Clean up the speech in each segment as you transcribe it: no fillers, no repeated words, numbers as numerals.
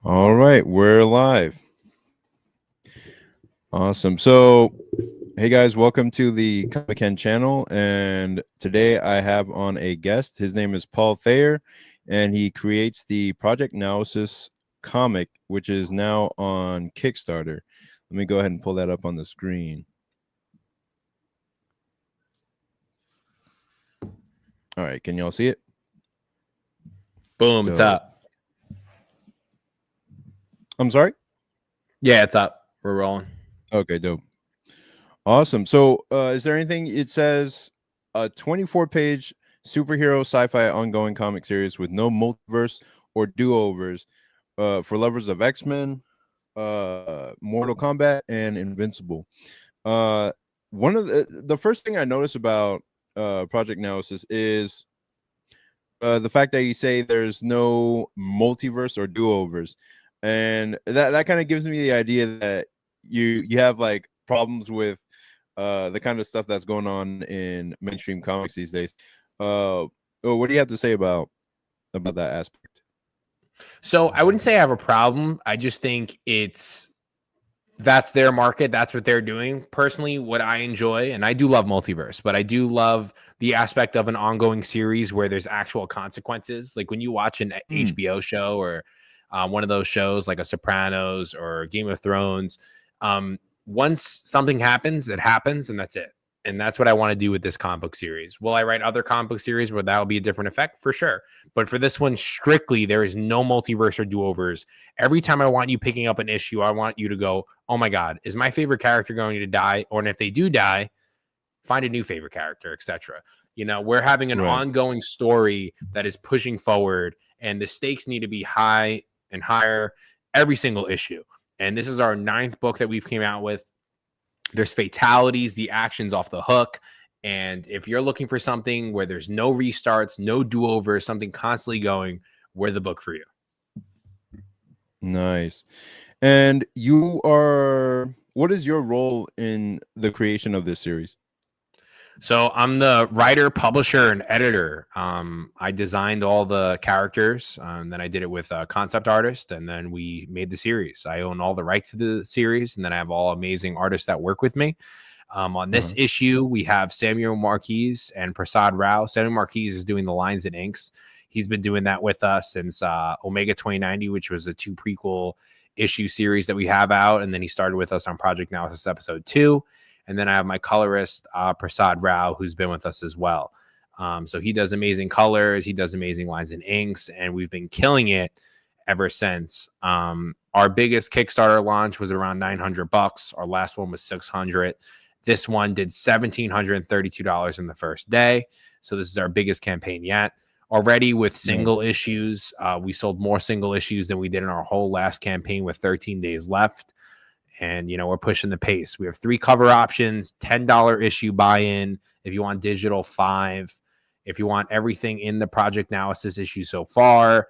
All right, we're live. Awesome. So, hey guys, welcome to the Comic Ken channel. And today I have on a guest. His name is Paul Thayer, and he creates the Project Naosis comic, which is now on Kickstarter. Let me go ahead and pull that up on the screen. All right, can y'all see it? Boom, it's up. I'm sorry? Yeah, it's up. We're rolling. Okay, dope. Awesome. So, is there anything? It says a 24-page superhero sci-fi ongoing comic series with no multiverse or do-overs for lovers of X-Men, Mortal Kombat, and Invincible. One of the first thing I notice about Project Naosis is the fact that you say there's no multiverse or do-overs, and that kind of gives me the idea that you have like problems with the kind of stuff that's going on in mainstream comics these days. What do you have to say about that aspect? So I wouldn't say I have a problem. I just think that's their market. That's what they're doing. Personally, what I enjoy, and I do love multiverse, but I do love the aspect of an ongoing series where there's actual consequences. Like when you watch an HBO show or one of those shows like a Sopranos or Game of Thrones, once something happens, it happens, and that's it. And that's what I want to do with this comic book series. Will I write other comic book series where that will be a different effect? For sure. But for this one, strictly, there is no multiverse or do-overs. Every time I want you picking up an issue, I want you to go, oh my God, is my favorite character going to die? Or if they do die, find a new favorite character, etc. You know, we're having an ongoing story that is pushing forward, and the stakes need to be high and higher every single issue. And this is our 9th book that we've came out with. There's fatalities, the action's off the hook. And if you're looking for something where there's no restarts, no do-overs, something constantly going, we're the book for you. Nice. And what is your role in the creation of this series? So I'm the writer, publisher, and editor. I designed all the characters, and then I did it with a concept artist, and then we made the series. I own all the rights to the series, and then I have all amazing artists that work with me. On this issue, we have Samuel Marquise and Prasad Rao. Samuel Marquise is doing the lines and inks. He's been doing that with us since Omega 2090, which was a 2 prequel issue series that we have out, and then he started with us on Project Naosis episode 2. And then I have my colorist, Prasad Rao, who's been with us as well. So he does amazing colors. He does amazing lines and inks. And we've been killing it ever since. Our biggest Kickstarter launch was around $900. Our last one was $600. This one did $1,732 in the first day. So this is our biggest campaign yet. Already with single issues, we sold more single issues than we did in our whole last campaign with 13 days left. And, you know, we're pushing the pace. We have 3 cover options, $10 issue buy-in. If you want digital, $5. If you want everything in the Project Naosis issue so far,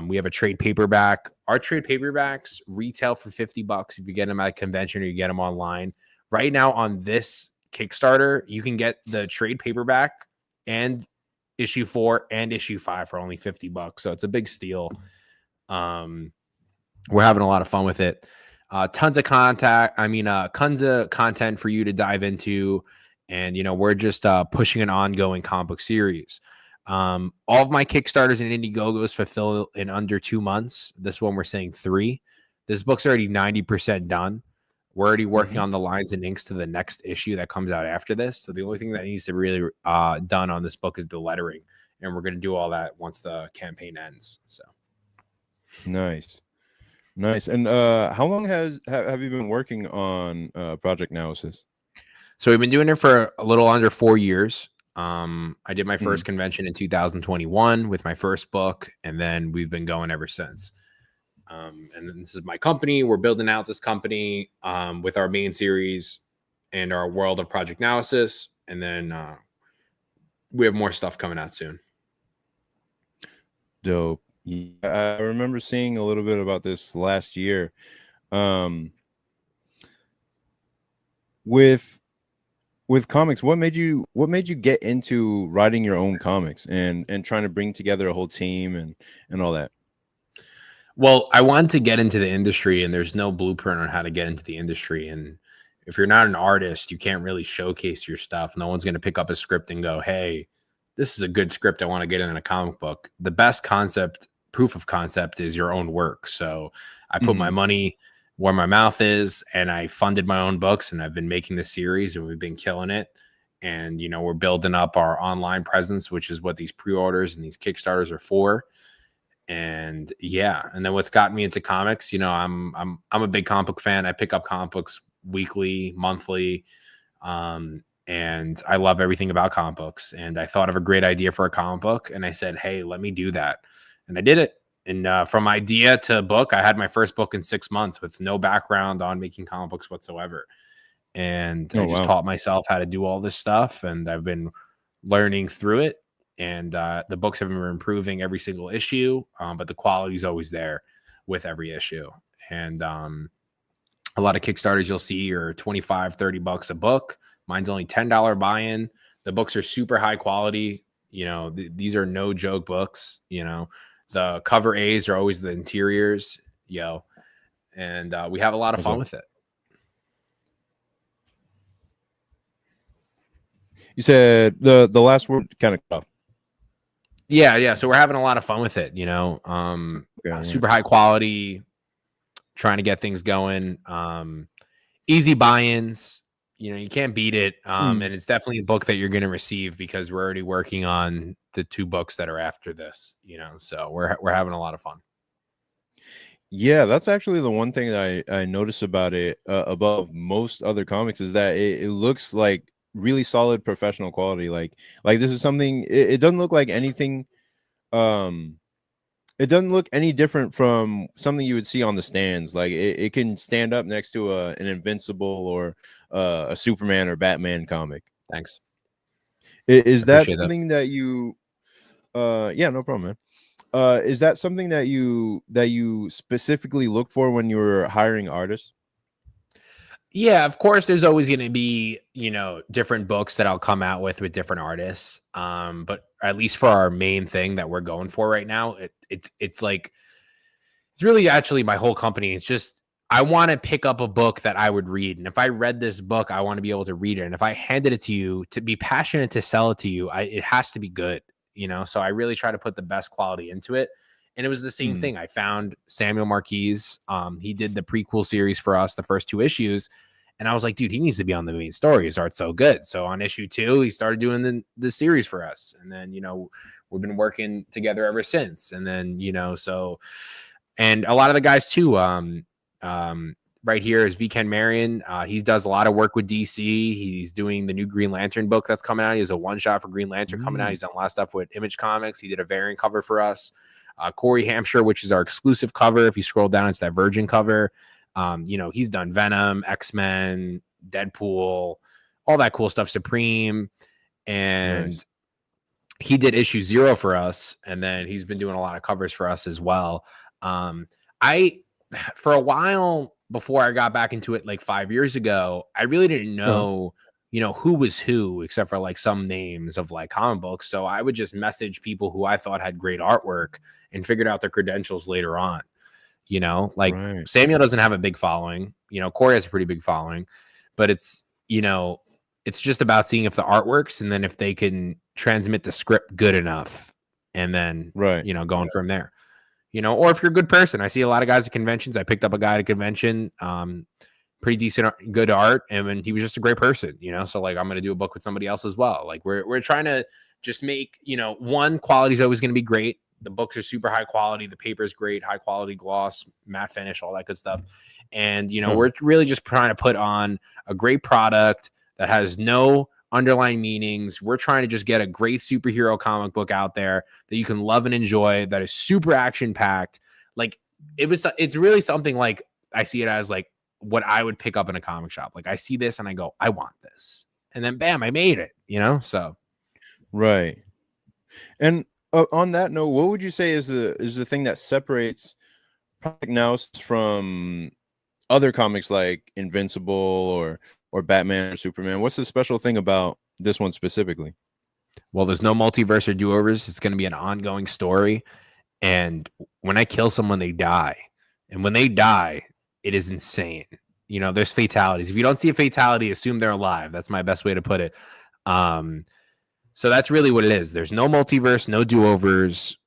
we have a trade paperback. Our trade paperbacks retail for $50 if you get them at a convention or you get them online. Right now on this Kickstarter, you can get the trade paperback and issue 4 and issue 5 for only $50. So it's a big steal. We're having a lot of fun with it. Tons of content for you to dive into. And, you know, we're just pushing an ongoing comic book series. All of my Kickstarters and Indiegogos fulfill in under 2 months. This one we're saying 3. This book's already 90% done. We're already working on the lines and inks to the next issue that comes out after this. So the only thing that needs to really done on this book is the lettering. And we're going to do all that once the campaign ends. So Nice. And how long have you been working on Project Naosis? So we've been doing it for a little under 4 years. I did my first convention in 2021 with my first book, and then we've been going ever since. And then this is my company. We're building out this company with our main series and our world of Project Naosis. And then we have more stuff coming out soon. Dope. Yeah, I remember seeing a little bit about this last year. With comics, what made you get into writing your own comics and trying to bring together a whole team and all that? Well, I want to get into the industry, and there's no blueprint on how to get into the industry. And if you're not an artist, you can't really showcase your stuff. No one's going to pick up a script and go, "Hey, this is a good script. I want to get in a comic book." The best concept, proof of concept, is your own work. So I put my money where my mouth is, and I funded my own books, and I've been making this series, and we've been killing it. And we're building up our online presence, which is what these pre-orders and these Kickstarters are for. And and then what's gotten me into comics, I'm a big comic book fan. I pick up comic books weekly, monthly, and I love everything about comic books. And I thought of a great idea for a comic book, and I said, hey, let me do that. And I did it. And from idea to book, I had my first book in 6 months with no background on making comic books whatsoever. And I just taught myself how to do all this stuff, and I've been learning through it. And the books have been improving every single issue, but the quality is always there with every issue. And a lot of Kickstarters you'll see are $25-$30 a book. Mine's only $10 buy-in. The books are super high quality. These are no joke books. The cover A's are always the interiors. And we have a lot of fun with it. You said the last word kind of cut off. Yeah. So we're having a lot of fun with it, super high quality, trying to get things going, easy buy-ins, you can't beat it. And it's definitely a book that you're going to receive because we're already working on the 2 books that are after this, so we're having a lot of fun. Yeah, that's actually the one thing that I notice about it above most other comics is that it looks like really solid professional quality. Like this is something, it doesn't look like anything. It doesn't look any different from something you would see on the stands. Like it can stand up next to an Invincible or a Superman or Batman comic. Thanks. Is that something that you yeah, no problem, man. Is that something that you specifically look for when you're hiring artists? Yeah, of course, there's always going to be, different books that I'll come out with different artists. But at least for our main thing that we're going for right now, it's like, it's really actually my whole company. It's just, I want to pick up a book that I would read. And if I read this book, I want to be able to read it. And if I handed it to you, to be passionate to sell it to you, it has to be good, So I really try to put the best quality into it. And it was the same thing. I found Samuel Marquise. He did the prequel series for us, the first 2 issues. And I was like, dude, he needs to be on the main story. His art's so good. So on issue 2, he started doing the series for us. And then, we've been working together ever since. And then, and a lot of the guys too, right here is V. Ken Marion. He does a lot of work with DC. He's doing the new Green Lantern book that's coming out. He has a one-shot for Green Lantern coming out. He's done a lot of stuff with Image Comics. He did a variant cover for us. Corey Hampshire, which is our exclusive cover. If you scroll down, it's that Virgin cover. He's done Venom, X-Men, Deadpool, all that cool stuff, Supreme. And he did issue 0 for us. And then he's been doing a lot of covers for us as well. For a while before I got back into it, like 5 years ago, I really didn't know, who was who, except for like some names of like comic books. So I would just message people who I thought had great artwork and figured out their credentials later on. Samuel doesn't have a big following, Corey has a pretty big following, but it's just about seeing if the art works and then if they can transmit the script good enough and then, going from there, or if you're a good person. I see a lot of guys at conventions. I picked up a guy at a convention, pretty decent, good art. And he was just a great person, so like, I'm going to do a book with somebody else as well. Like we're trying to just make, one, quality is always going to be great. The books are super high quality. The paper is great, high quality gloss, matte finish, all that good stuff. And, we're really just trying to put on a great product that has no underlying meanings. We're trying to just get a great superhero comic book out there that you can love and enjoy, that is super action packed. Like it's really something like, I see it as like what I would pick up in a comic shop. Like I see this and I go, I want this. And then bam, I made it, so. Right. And on that note, what would you say is the thing that separates Project Naosis from other comics like Invincible or Batman or Superman? What's the special thing about this one specifically? Well, there's no multiverse or do-overs. It's going to be an ongoing story. And when I kill someone, they die. And when they die, it is insane. You know, there's fatalities. If you don't see a fatality, assume they're alive. That's my best way to put it. So that's really what it is. There's no multiverse, no do-overs,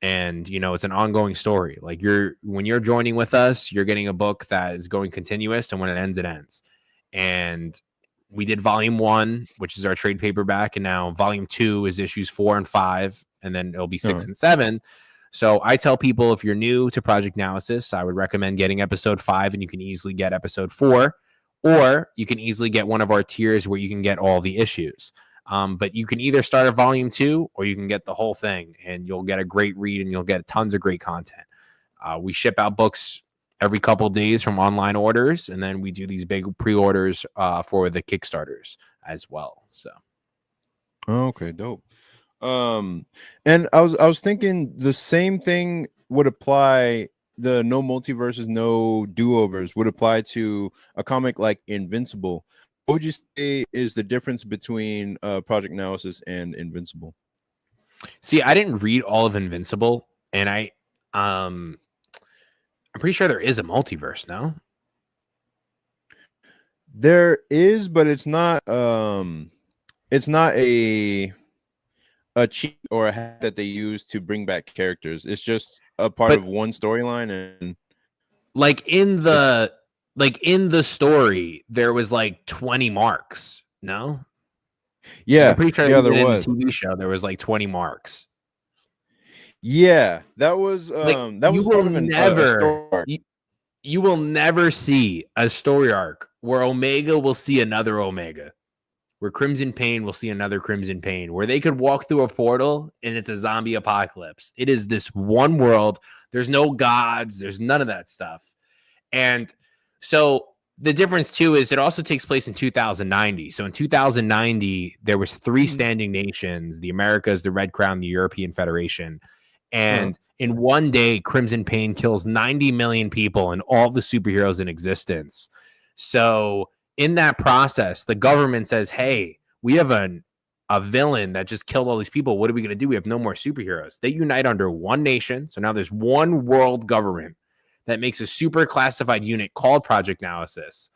and you know, it's an ongoing story. Like when you're joining with us, you're getting a book that is going continuous, and when it ends, it ends. And we did volume 1, which is our trade paperback, and now volume 2 is issues 4 and 5, and then it'll be 6 and 7. So I tell people, if you're new to Project Naosis, I would recommend getting episode 5, and you can easily get episode 4, or you can easily get one of our tiers where you can get all the issues. But you can either start at volume 2, or you can get the whole thing, and you'll get a great read, and you'll get tons of great content. We ship out books every couple of days from online orders, and then we do these big pre-orders for the Kickstarters as well. So, okay, dope. And I was thinking the same thing would apply. The no multiverses, no do-overs would apply to a comic like Invincible. What would you say is the difference between Project Naosis and Invincible? See, I didn't read all of Invincible, and I'm pretty sure there is a multiverse now. There is, but it's not a cheat or a hack that they use to bring back characters. It's just a part of one storyline, and like in the story, there was like 20 marks. No, yeah, I'm pretty sure there in was. the TV show there was like 20 marks. Yeah, that was that was part of a story arc. You will never see a story arc where Omega will see another Omega, where Crimson Pain will see another Crimson Pain, where they could walk through a portal and it's a zombie apocalypse. It is this one world. There's no gods. There's none of that stuff. And so the difference too is it also takes place in 2090. So in 2090, there was 3 standing nations: the Americas, the Red Crown, the European Federation. And in one day, Crimson Pain kills 90 million people and all the superheroes in existence. So in that process, the government says, hey, we have a villain that just killed all these people. What are we going to do? We have no more superheroes. They unite under one nation. So now there's one world government that makes a super classified unit called Project Naosis.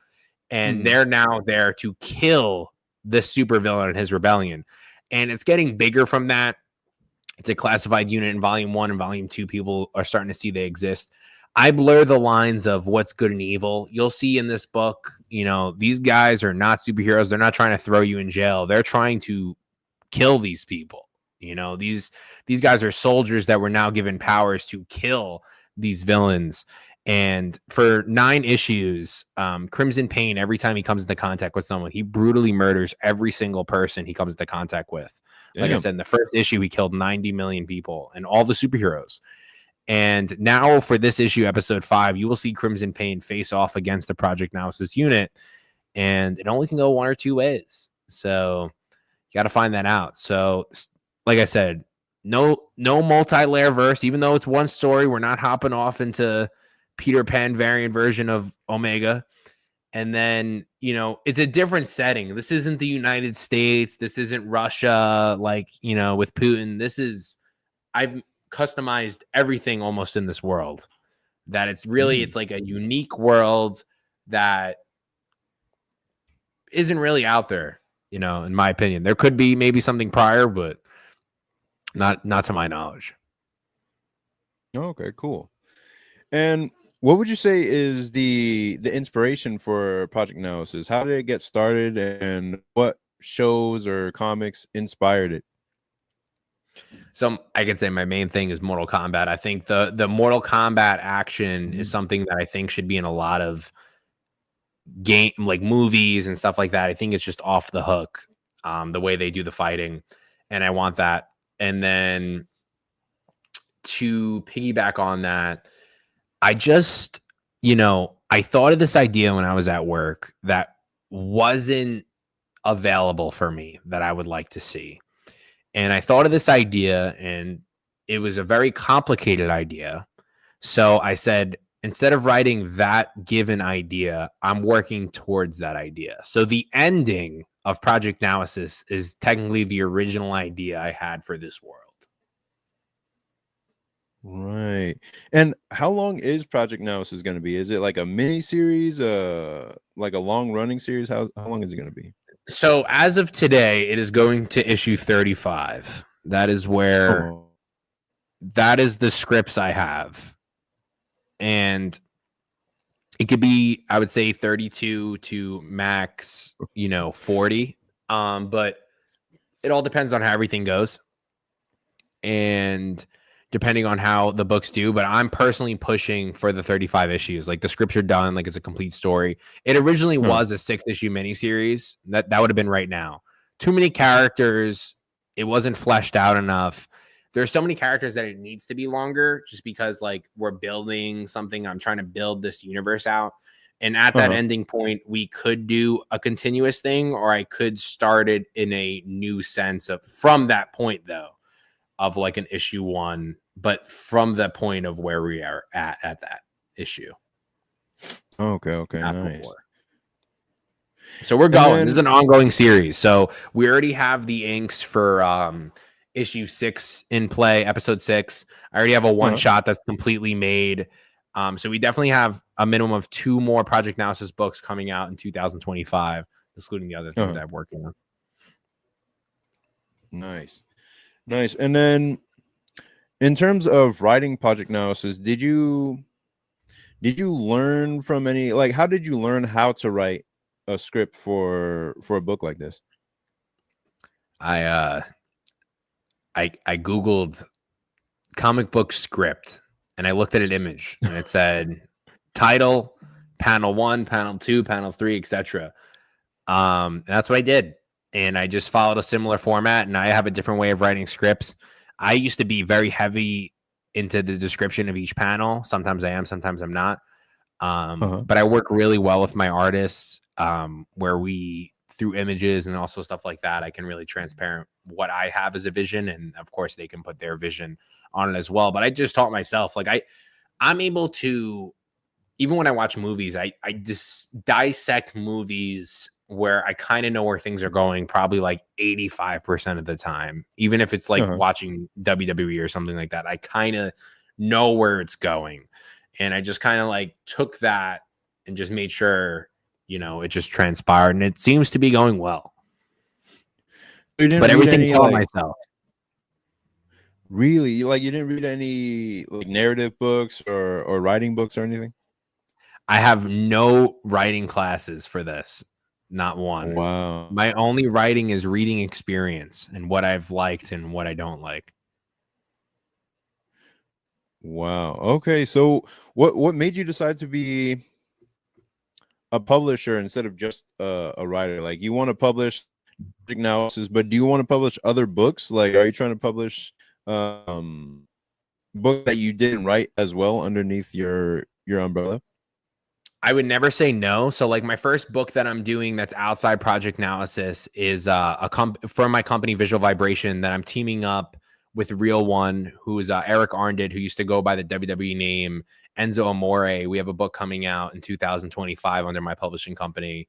And they're now there to kill this supervillain and his rebellion. And it's getting bigger from that. It's a classified unit in volume 1 and volume 2. People are starting to see they exist. I blur the lines of what's good and evil. You'll see in this book, you know, these guys are not superheroes. They're not trying to throw you in jail. They're trying to kill these people. You know, these guys are soldiers that were now given powers to kill these villains. And for 9 issues, Crimson Pain, every time he comes into contact with someone, he brutally murders every single person he comes into contact with. Like I said, in the first issue, he killed 90 million people and all the superheroes. And now for this issue, episode 5, you will see Crimson Pain face off against the Project Naosis unit. And it only can go one or two ways. So you got to find that out. So like I said, no multi-layer verse, even though it's one story. We're not hopping off into Peter Pan variant version of Omega. And then, you know, it's a different setting. This isn't the United States. This isn't Russia, like, you know, with Putin. I've customized everything almost in this world. That it's really, it's like a unique world that isn't really out there, you know, in my opinion. There could be maybe something prior, but not to my knowledge. Okay, cool. And what would you say is the inspiration for Project Naosis? How did it get started, and what shows or comics inspired it? So I could say my main thing is Mortal Kombat. I think the Mortal Kombat action is something that I think should be in a lot of game, like movies and stuff like that. I think it's just off the hook, the way they do the fighting, and I want that. And then to piggyback on that, I just, you know, I thought of this idea when I was at work that wasn't available for me that I would like to see. And I thought of this idea, and it was a very complicated idea. So I said, instead of writing that given idea, I'm working towards that idea. So the ending of Project Naosis is technically the original idea I had for this world. Right. And how long is Project Naosis going to be? Is it like a mini series, like a long running series? How long is it going to be? So as of today, it is going to issue 35. That is where Oh, that is the scripts I have. And it could be, I would say 32 to max, 40. But it all depends on how everything goes. And depending on how the books do, but I'm personally pushing for the 35 issues. Like the scripts are done, like it's a complete story. It originally huh. was a 6-issue miniseries. That would have been right now. Too many characters. It wasn't fleshed out enough. There's so many characters that it needs to be longer just because like we're building something. I'm trying to build this universe out. And at that Uh-huh. ending point, we could do a continuous thing, or I could start it in a new sense of from that point though, of like an issue 1, but from the point of where we are at that issue, Okay, not nice. before. So we're And going. This is then an ongoing series. So we already have the inks for issue 6 in play, episode 6. I already have a one shot that's completely made. So we definitely have a minimum of 2 more Project Naosis books coming out in 2025, excluding the other things I'm working on. Nice. And then in terms of writing Project Naosis, did you learn from any, like, how did you learn how to write a script for a book like this? I Googled comic book script and I looked at an image and it said title, panel 1, panel 2, panel 3, etc. That's what I did. And I just followed a similar format, and I have a different way of writing scripts. I used to be very heavy into the description of each panel. Sometimes I am, sometimes I'm not. But I work really well with my artists, where we, through images and also stuff like that, I can really transparent what I have as a vision. And of course they can put their vision on it as well. But I just taught myself, like I'm able to, even when I watch movies, I just dissect movies where I kind of know where things are going, probably like 85% of the time. Even if it's like watching WWE or something like that, I kind of know where it's going. And I just kind of like took that and just made sure, it just transpired, and it seems to be going well. You didn't But read everything any, taught like, myself. really, like, you didn't read any like narrative books or writing books or anything? I have no writing classes for this. Not one. Wow. My only writing is reading experience and what I've liked and what I don't like. Wow. Okay. So what made you decide to be a publisher instead of just a writer? Like, you want to publish analysis, but do you want to publish other books? Like, are you trying to publish book that you didn't write as well underneath your umbrella? I would never say no. So like my first book that I'm doing that's outside Project Naosis is from my company Visual Vibration, that I'm teaming up with Real One, who is Eric Arndid, who used to go by the WWE name Enzo Amore. We have a book coming out in 2025 under my publishing company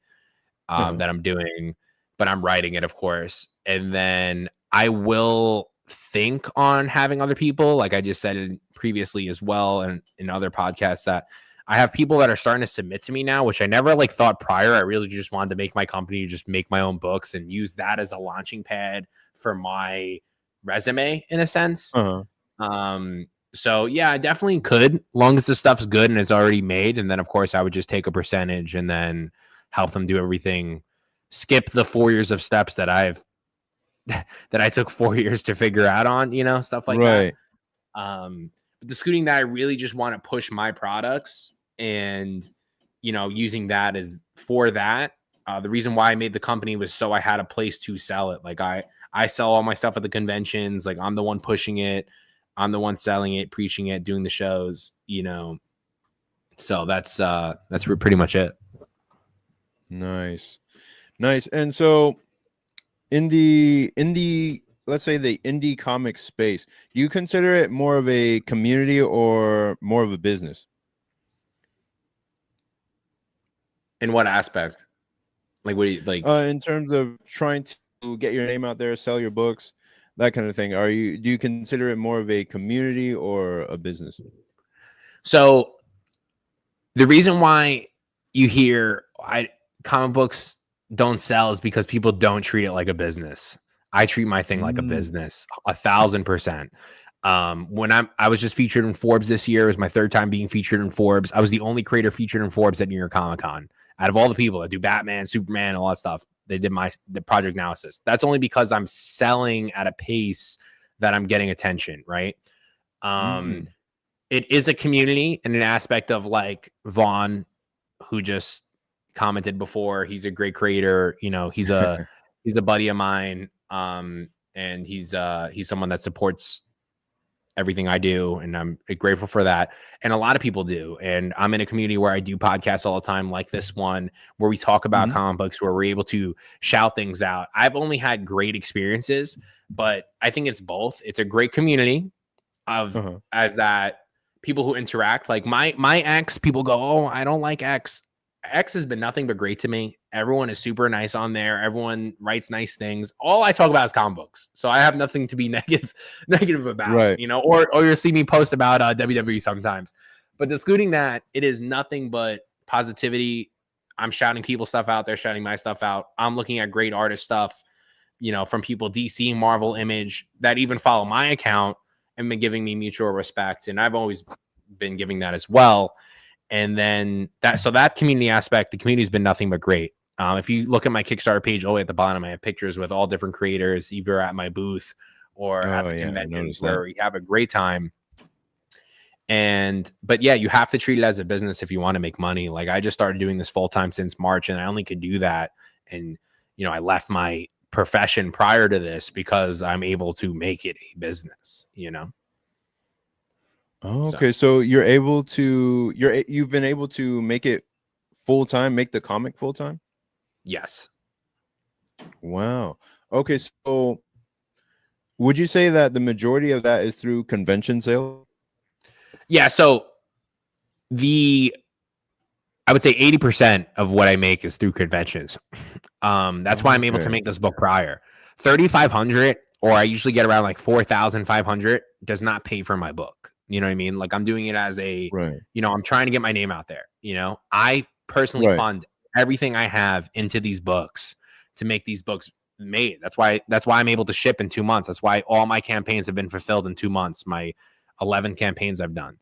that I'm doing, but I'm writing it, of course. And then I will think on having other people, like I just said previously as well, and in other podcasts, that I have people that are starting to submit to me now, which I never like thought prior. I really just wanted to make my company, just make my own books and use that as a launching pad for my resume in a sense. So yeah, I definitely could, long as the stuff's good and it's already made. And then of course I would just take a percentage and then help them do everything, skip the 4 years of steps that that I took 4 years to figure out on, stuff like that. But the scooting that I really just want to push my products and, using that as for that. The reason why I made the company was so I had a place to sell it. Like I sell all my stuff at the conventions. Like I'm the one pushing it. I'm the one selling it, preaching it, doing the shows. So that's pretty much it. Nice. And so in the let's say the indie comic space, do you consider it more of a community or more of a business? In what aspect? Like, what do you like? In terms of trying to get your name out there, sell your books, that kind of thing. Do you consider it more of a community or a business? So the reason why you hear comic books don't sell is because people don't treat it like a business. I treat my thing like a business, 1,000%. When I was just featured in Forbes this year. It was my third time being featured in Forbes. I was the only creator featured in Forbes at New York Comic Con. Out of all the people that do Batman, Superman, all that stuff, they did the Project Naosis. That's only because I'm selling at a pace that I'm getting attention, right? It is a community and an aspect of like Vaughn, who just commented before. He's a great creator. You know, he's a buddy of mine. And he's someone that supports everything I do, and I'm grateful for that. And a lot of people do. And I'm in a community where I do podcasts all the time, like this one, where we talk about comic books, where we're able to shout things out. I've only had great experiences, but I think it's both. It's a great community of as that people who interact. Like my ex, people go, oh, I don't like X. X has been nothing but great to me. Everyone is super nice on there. Everyone writes nice things. All I talk about is comic books, so I have nothing to be negative about. Right. You know, or you'll see me post about WWE sometimes. But excluding that, it is nothing but positivity. I'm shouting people stuff out. They're shouting my stuff out. I'm looking at great artist stuff, you know, from people DC, Marvel, Image, that even follow my account and been giving me mutual respect. And I've always been giving that as well. And then that community aspect, the community's been nothing but great. If you look at my Kickstarter page all the way at the bottom, I have pictures with all different creators, either at my booth or at the conventions, where we have a great time. But yeah, you have to treat it as a business if you want to make money. Like, I just started doing this full time since March, and I only could do that. And, you know, I left my profession prior to this because I'm able to make it a business, you know? Oh, okay. So you've been able to make it full time, make the comic full time? Yes. Wow. Okay. So would you say that the majority of that is through convention sales? Yeah. So I would say 80% of what I make is through conventions. That's why I'm able to make this book prior. 3,500, or I usually get around like 4,500, does not pay for my book. You know what I mean? Like, I'm doing it as a, you know, I'm trying to get my name out there. You know, I personally fund everything I have into these books to make these books made. That's why I'm able to ship in 2 months. That's why all my campaigns have been fulfilled in 2 months. My 11 campaigns I've done,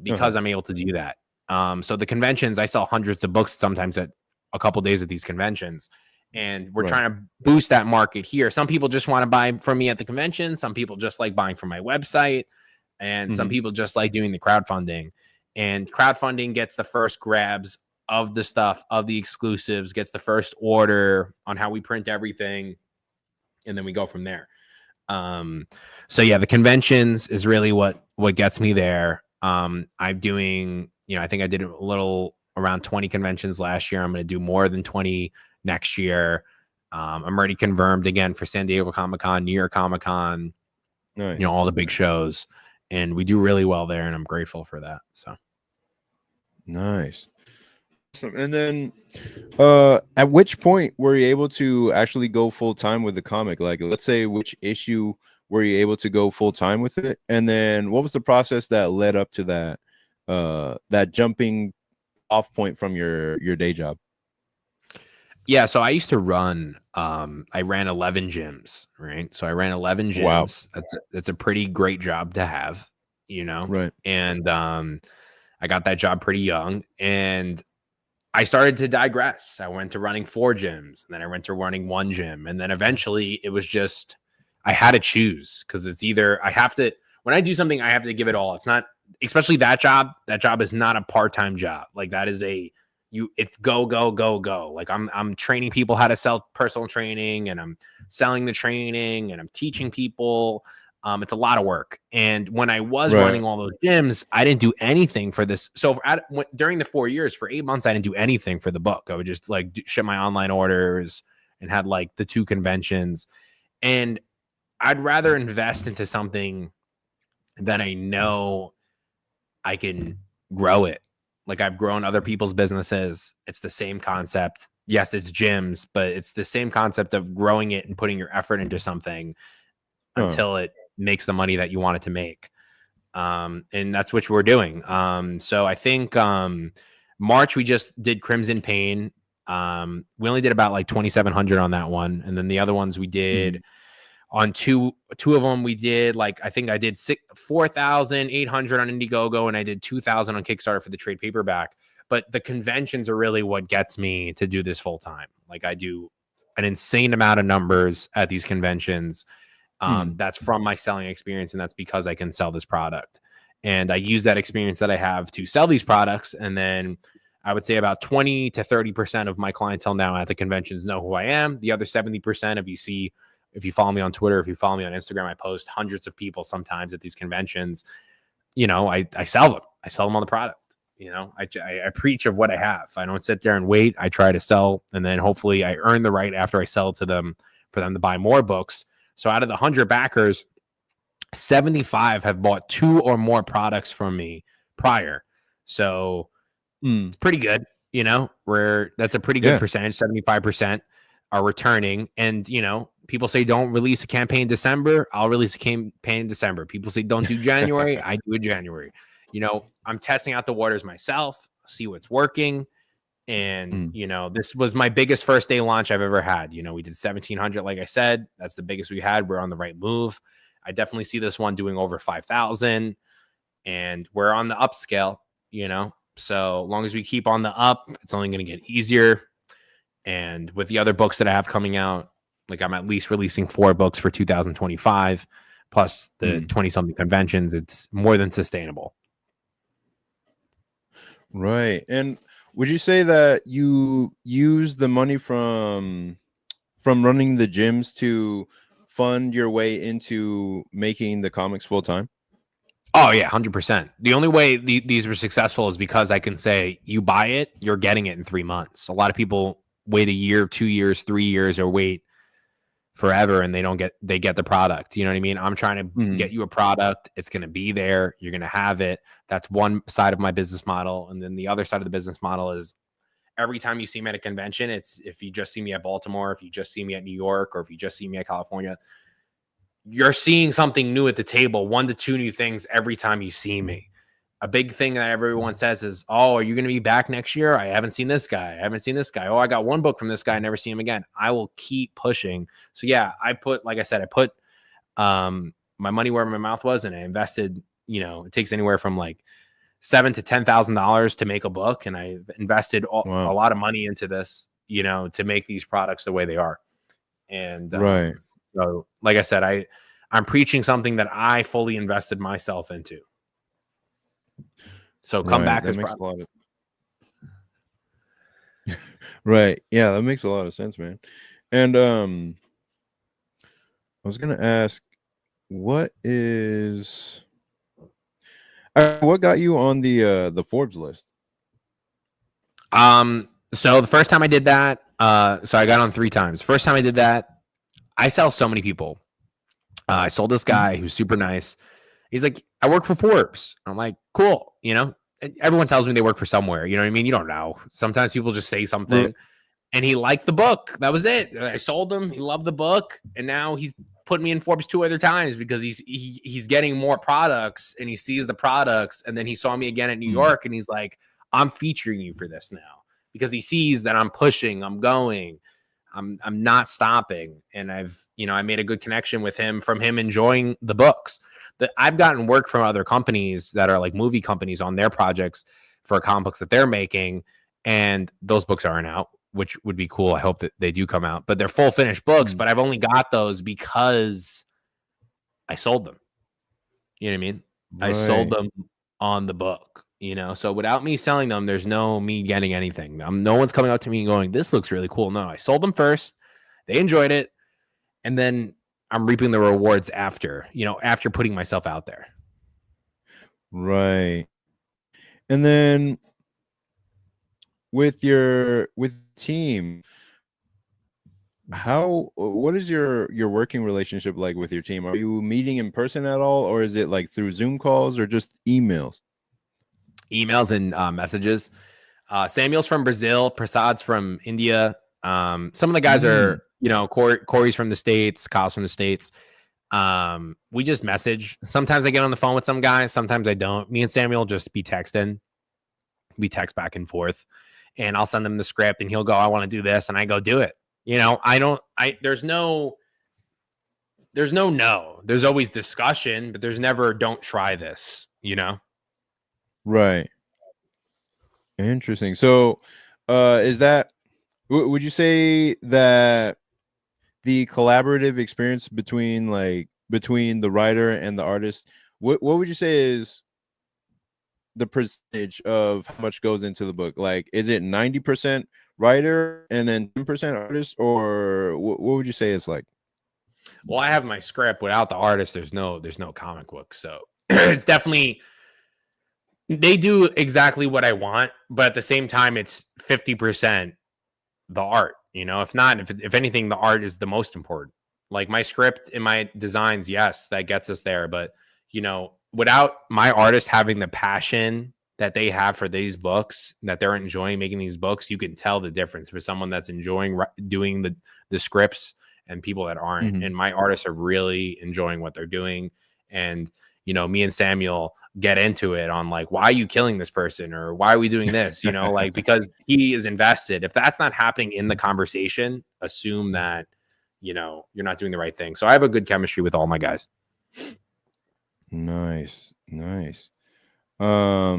because I'm able to do that. So the conventions, I sell hundreds of books sometimes at a couple days at these conventions, and we're trying to boost that market here. Some people just want to buy from me at the convention. Some people just like buying from my website, and some people just like doing the crowdfunding. And crowdfunding gets the first grabs of the stuff, of the exclusives, gets the first order on how we print everything, and then we go from there. So yeah, the conventions is really what gets me there. I'm doing, you know, I think I did a little around 20 conventions last year. I'm going to do more than 20 next year. I'm already confirmed again for San Diego Comic-Con, New York Comic-Con, you know, all the big shows, and we do really well there, and I'm grateful for that. So nice. And then at which point were you able to actually go full time with the comic? Like, let's say, which issue were you able to go full time with it? And then what was the process that led up to that that jumping off point from your day job? Yeah, so I used to run, I ran 11 gyms, right? So I ran 11 gyms. Wow. That's a pretty great job to have, you know? Right. And I got that job pretty young, and I started to digress. I went to running 4 gyms, and then I went to running 1 gym. And then eventually it was just, I had to choose, because it's either when I do something, I have to give it all. It's not, especially that job is not a part-time job. Like, that is it's go, go, go, go. Like, I'm training people how to sell personal training, and I'm selling the training, and I'm teaching people. It's a lot of work. And when I was running all those gyms, I didn't do anything for this. So during the 4 years, for 8 months, I didn't do anything for the book. I would just like ship my online orders and had like the 2 conventions. And I'd rather invest into something that I know I can grow it. Like, I've grown other people's businesses. It's the same concept. Yes, it's gyms, but it's the same concept of growing it and putting your effort into something. until it makes the money that you want it to make. And that's what we're doing. So I think March we just did Crimson Pain. We only did about like 2,700 on that one, and then the other ones we did on two of them we did like I think I did 4,800 on Indiegogo, and I did 2,000 on Kickstarter for the trade paperback. But the conventions are really what gets me to do this full time. Like I do an insane amount of numbers at these conventions. That's from my selling experience, and that's because I can sell this product. And I use that experience that I have to sell these products. And then I would say about 20 to 30% of my clientele now at the conventions know who I am. The other 70%, if you follow me on Twitter, if you follow me on Instagram, I post hundreds of people sometimes at these conventions. You know, I sell them. I sell them on the product. You know, I preach of what I have. I don't sit there and wait. I try to sell, and then hopefully I earn the right after I sell to them for them to buy more books. So out of the 100 backers, 75 have bought 2 or more products from me prior. So it's pretty good, you know, that's a pretty good percentage. 75% are returning. And, you know, people say don't release a campaign in December. I'll release a campaign in December. People say don't do January. I do it January. You know, I'm testing out the waters myself, see what's working. And, you know, this was my biggest first day launch I've ever had. You know, we did 1,700, like I said. That's the biggest we had. We're on the right move. I definitely see this one doing over 5,000. And we're on the upscale, you know. So long as we keep on the up, it's only going to get easier. And with the other books that I have coming out, like I'm at least releasing 4 books for 2025, plus the 20-something conventions. It's more than sustainable. Right. And would you say that you use the money from running the gyms to fund your way into making the comics full time? Oh yeah, 100%. The only way these were successful is because I can say you buy it, you're getting it in 3 months. A lot of people wait a year, 2 years, 3 years, or wait forever and they get the product. You know what I mean? I'm trying to get you a product. It's going to be there. You're going to have it. That's one side of my business model. And then the other side of the business model is every time you see me at a convention, it's if you just see me at Baltimore, if you just see me at New York, or if you just see me at California, you're seeing something new at the table, 1 to 2 new things every time you see me. A big thing that everyone says is, oh, are you going to be back next year? I haven't seen this guy. I haven't seen this guy. Oh, I got 1 book from this guy. I never see him again. I will keep pushing. So yeah, I put my money where my mouth was, and I invested, you know, it takes anywhere from like $7,000 to $10,000 to make a book. And I invested a lot of money into this, you know, to make these products the way they are. And right. So like I said, I'm preaching something that I fully invested myself into. So come back. That makes a lot of right. Yeah, that makes a lot of sense, man. And I was gonna ask, what got you on the Forbes list? So the first time I did that, so I got on 3 times. First time I did that, I sell so many people. I sold this guy who's super nice. He's like, I work for Forbes. I'm like, cool. You know, everyone tells me they work for somewhere. You know what I mean? You don't know. Sometimes people just say something. And he liked the book. That was it. I sold him. He loved the book. And now he's put me in Forbes 2 other times because he's getting more products, and he sees the products. And then he saw me again at New York, and he's like, I'm featuring you for this now, because he sees that I'm pushing, I'm going, I'm not stopping. And I made a good connection with him from him enjoying the books. That I've gotten work from other companies that are like movie companies on their projects for comic books that they're making, and those books aren't out, which would be cool. I hope that they do come out, but they're full finished books. But I've only got those because I sold them. You know what I mean? Right. I sold them on the book, you know? So without me selling them, there's no me getting anything. No one's coming up to me and going, this looks really cool. No, I sold them first. They enjoyed it. And then I'm reaping the rewards after putting myself out there. Right. And then with team, what is your working relationship like with your team? Are you meeting in person at all, or is it like through Zoom calls or just emails? Emails and messages. Samuel's from Brazil, Prasad's from India. Some of the guys are, Corey's from the States, Kyle's from the States. We just message. Sometimes I get on the phone with some guys, sometimes I don't. Me and Samuel just be texting. We text back and forth, and I'll send him the script and he'll go, I want to do this, and I go do it. There's no no. There's always discussion, but there's never don't try this, Right. Interesting. So, is that would you say that the collaborative experience between the writer and the artist, what would you say is the percentage of how much goes into the book? Like, is it 90% writer and then 10% artist, or what would you say it's like? Well, I have my script. Without the artist, there's no comic book. So it's definitely, they do exactly what I want, but at the same time, it's 50% the art. If not, if anything, the art is the most important. Like my script and my designs, yes, that gets us there. But without my artist having the passion that they have for these books, that they're enjoying making these books, you can tell the difference for someone that's enjoying doing the scripts and people that aren't. Mhm. And my artists are really enjoying what they're doing. And me and Samuel get into it on like, why are you killing this person, or why are we doing this? Like, because he is invested. If that's not happening in the conversation, assume that you're not doing the right thing. So I have a good chemistry with all my guys. Nice. I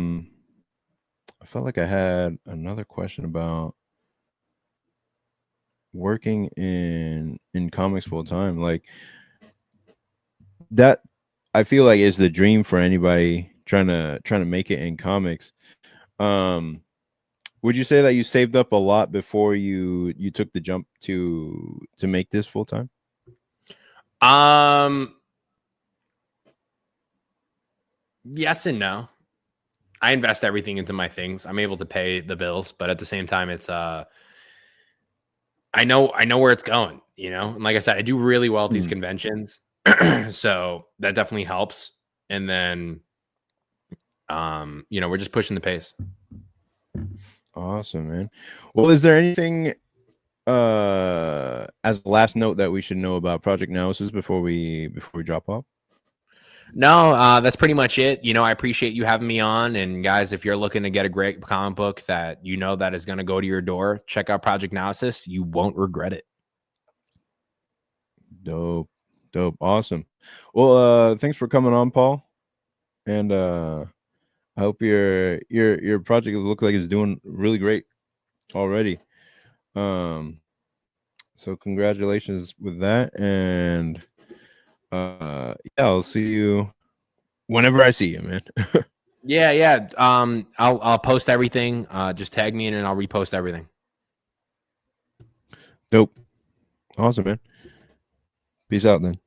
felt like I had another question about working in comics full time. Like, that I feel like is the dream for anybody trying to make it in comics. Would you say that you saved up a lot before you took the jump to make this full time? Yes and no. I invest everything into my things. I'm able to pay the bills, but at the same time, it's I know where it's going, And like I said, I do really well at these conventions. So that definitely helps. And then we're just pushing the pace. Awesome, man. Well, is there anything as a last note that we should know about Project Naosis before we drop off? No, that's pretty much it. I appreciate you having me on. And guys, if you're looking to get a great comic book that that is going to go to your door, check out Project Naosis. You won't regret it. Dope. Awesome. Well, thanks for coming on, Paul. And I hope your project looks like it's doing really great already. So congratulations with that, and yeah, I'll see you whenever I see you, man. Yeah. I'll post everything. Just tag me in and I'll repost everything. Dope. Awesome, man. Peace out then.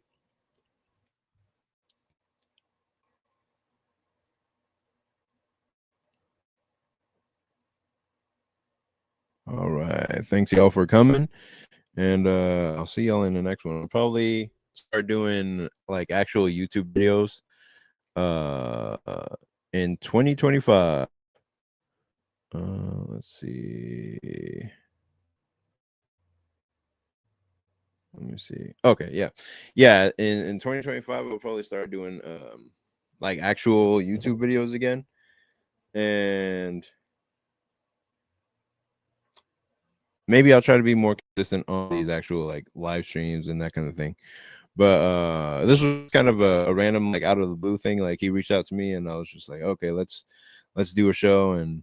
All right. Thanks y'all for coming. And I'll see y'all in the next one. I'll probably start doing like actual YouTube videos in 2025. Let's see. Let me see. Okay, yeah. In 2025, we'll probably start doing like actual YouTube videos again, and maybe I'll try to be more consistent on these actual like live streams and that kind of thing. But this was kind of a random, like, out of the blue thing. Like, he reached out to me, and I was just like, okay, let's do a show and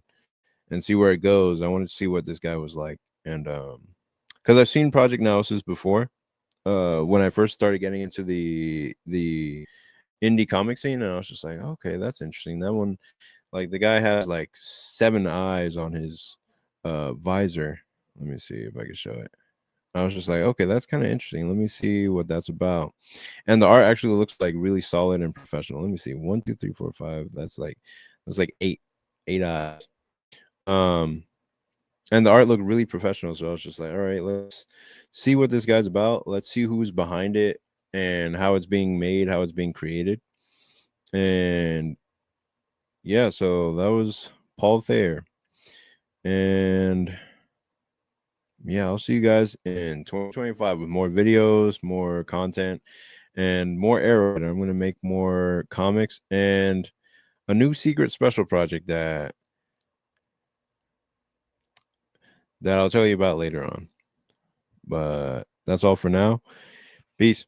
see where it goes. I wanted to see what this guy was like, and because I've seen Project Naosis before. When I first started getting into the indie comic scene, and I was just like, okay, that's interesting. That one, like, the guy has like 7 eyes on his visor. Let me see if I can show it. I was just like, okay, that's kind of interesting. Let me see what that's about. And the art actually looks like really solid and professional. Let me see. 1, 2, 3, 4, 5. That's like 8 eyes. And the art looked really professional. So I was just like, all right, let's see what this guy's about. Let's see who's behind it and how it's being made, how it's being created. And yeah, so that was Paul Thayer. And yeah, I'll see you guys in 2025 with more videos, more content, and more Arrow. I'm going to make more comics and a new secret special project that I'll tell you about later on. But that's all for now. Peace.